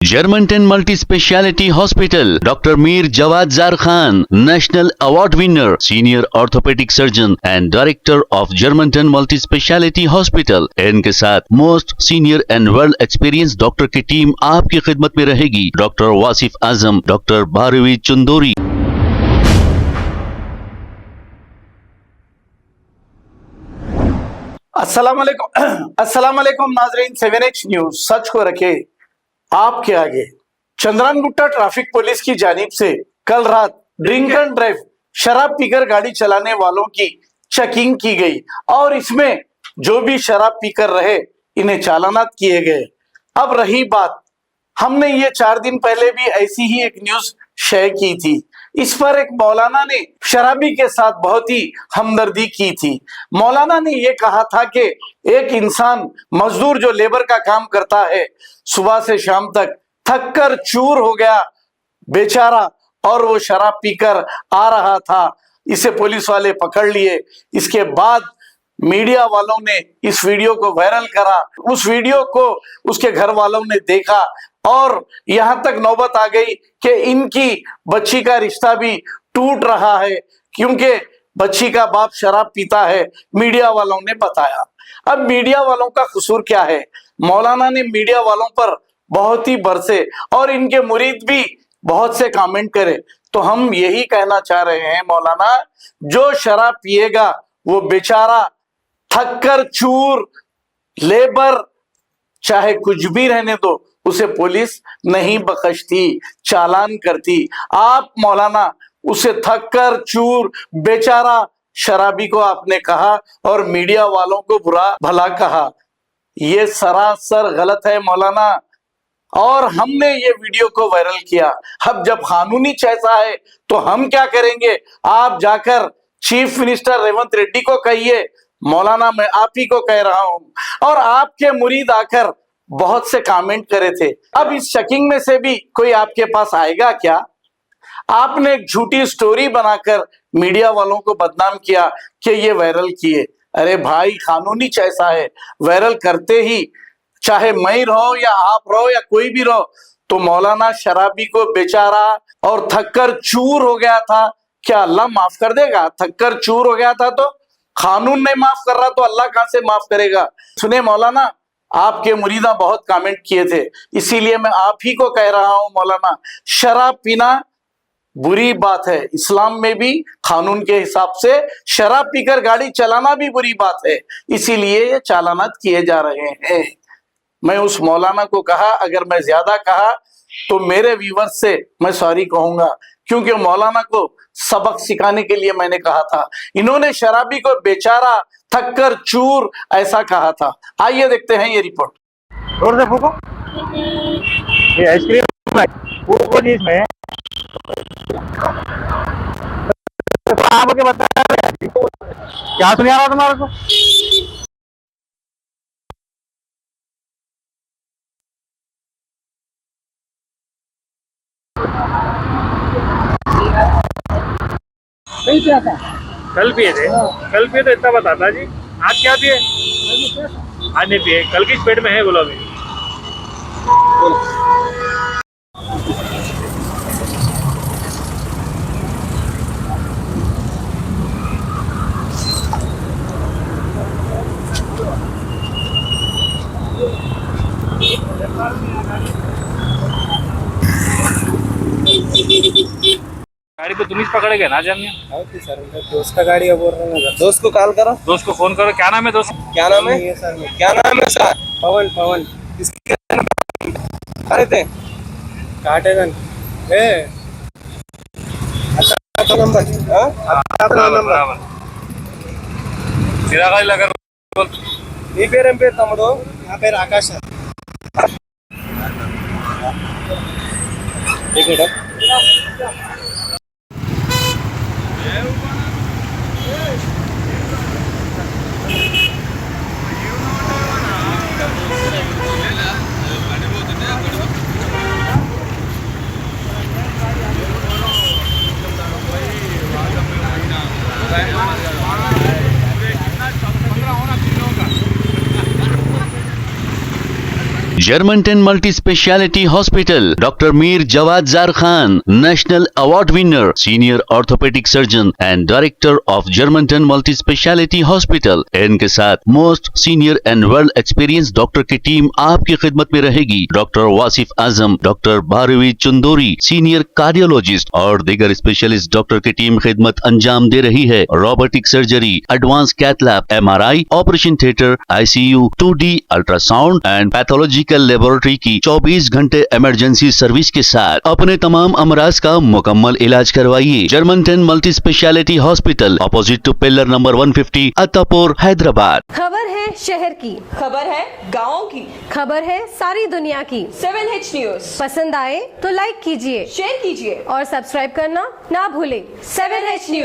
Germantown Multi Speciality Hospital, Dr. Mir Jawad Zar Khan, National Award winner, Senior Orthopedic Surgeon and Director of Germantown Multi Speciality Hospital। इनके साथ most senior and world experience doctor की team आपकी खिदमत में रहेगी। Doctor Wasif Azam, doctor Bharvi Chandori. अस्सलाम वालेकुम नाजरीन, 7H न्यूज सच को रखे आपके आगे। चंद्रान गुट्टा ट्रैफिक पुलिस की जानिब से कल रात ड्रिंक एंड ड्राइव शराब पीकर गाड़ी चलाने वालों की चेकिंग की गई और इसमें जो भी शराब पीकर रहे इन्हें चालानात किए गए। अब रही बात, हमने ये 4 दिन पहले भी ऐसी ही एक न्यूज शेयर की थी। इस पर एक मौलाना ने शराबी के साथ बहुत ही हमदर्दी की थी। मौलाना ने ये कहा था कि एक इंसान मजदूर जो लेबर का काम करता है, सुबह से शाम तक थक कर चूर हो गया बेचारा और वो शराब पीकर आ रहा था। इसे पुलिस वाले पकड़ लिए। इसके बाद मीडिया वालों ने इस वीडियो को वायरल करा। उस वीडियो को उसके घर वालों ने देखा और यहां तक नौबत आ गई कि इनकी बच्ची का रिश्ता भी टूट रहा है क्योंकि बच्ची का बाप शराब पीता है, मीडिया वालों ने बताया। अब मीडिया वालों का कसूर क्या है? मौलाना ने मीडिया वालों पर बहुत ही बरसे और इनके मुरीद भी बहुत से कमेंट करे। तो हम यही कहना चाह रहे हैं, मौलाना जो शराब पिएगा वो बेचारा थक कर चूर लेबर चाहे कुछ भी रहने दो, उसे पुलिस नहीं बख्शती, चालान करती। आप मौलाना उसे थक कर चूर बेचारा शराबी को आपने कहा और मीडिया वालों को बुरा भला कहा। ये सरासर गलत है मौलाना, और हमने ये वीडियो को वायरल किया। अब जब कानूनी ऐसा है तो हम क्या करेंगे? आप जाकर चीफ मिनिस्टर रेवंत रेड्डी को कहिए। मौलाना मैं आप ही को कह रहा हूं। और आपके मुरीद आकर बहुत से कमेंट करे थे। अब इस चेकिंग में से भी कोई आपके पास आएगा क्या? आपने एक झूठी स्टोरी बनाकर मीडिया वालों को बदनाम किया कि ये वायरल किए। अरे भाई, कानूनी ऐसा है, वायरल करते ही चाहे मैं रहो या आप रहो या कोई भी रहो, तो मौलाना शराबी को बेचारा और थककर चूर हो गया था, क्या अल्लाह माफ कर देगा? थककर चूर हो गया था तो कानून नहीं माफ कर रहा तो अल्लाह कहां से माफ करेगा? सुने मौलाना, आपके मुरीदा बहुत कमेंट किए थे, इसीलिए मैं आप ही को कह रहा हूं मौलाना, शराब पीना बुरी बात है। इस्लाम में भी कानून के हिसाब से शराब पीकर गाड़ी चलाना भी बुरी बात है, इसीलिए ये चालानात किए जा रहे हैं। मैं उस मौलाना को कहा, अगर मैं ज्यादा कहा तो मेरे व्यूवर्स से मैं सॉरी कहूंगा, क्योंकि मौलाना को सबक सिखाने के लिए मैंने कहा था। इन्होंने शराबी को बेचारा थककर चूर ऐसा कहा था। आइए देखते हैं ये रिपोर्ट। जोर से फूको। ये आइसक्रीम फूको जी इसमें। आपके बता क्या सुनिया रहा तुम्हारे को? कल पिए थे, कल पिए तो इतना बताता जी। आज क्या पिए? आज नहीं पिए, कल की पेट में है गुलाबी। गाड़ी तो तुम ही पकड़ गए ना जानिए। सर दोस्त का गाड़ी है, बोल रहे हैं दोस्त को कॉल करो, दोस्त को फोन करो। क्या नाम है दोस्त? क्या नाम है सर? क्या नाम है सर? पवन। पवन किसके अरे थे काटेगन ए अच्छा नंबर नंबर सीधा गाड़ी लगा बोल। నీ పేరు ఏం పేరు తమ్ముడు? నా పేరు ఆకాశ్ సార్। एक minute Germanton multi speciality hospital, doctor Mir Jawad Jar Khan, national award winner, senior orthopaedic surgeon and director of Germanton multi speciality hospital. इनके साथ most senior and well experience doctor की टीम आपकी खिदमत में रहेगी। Doctor Wasif Azam, doctor Bharvi Chandori, senior cardiologist और दीगर स्पेशलिस्ट डॉक्टर की टीम खिदमत अंजाम दे रही है। Robotic surgery, advance cath lab, MRI, operation theatre, ICU, 2D ultrasound and pathological laboratory की 24 घंटे इमरजेंसी सर्विस के साथ अपने तमाम अमराज का मुकम्मल इलाज करवाइए। Germanten multi speciality hospital, opposite to pillar number 150, Attapur, Hyderabad. खबर है शहर की, खबर है गाँव की, खबर है सारी दुनिया की। 7H न्यूज पसंद आए तो लाइक कीजिए, शेयर कीजिए और सब्सक्राइब करना ना भूलें। 7H news.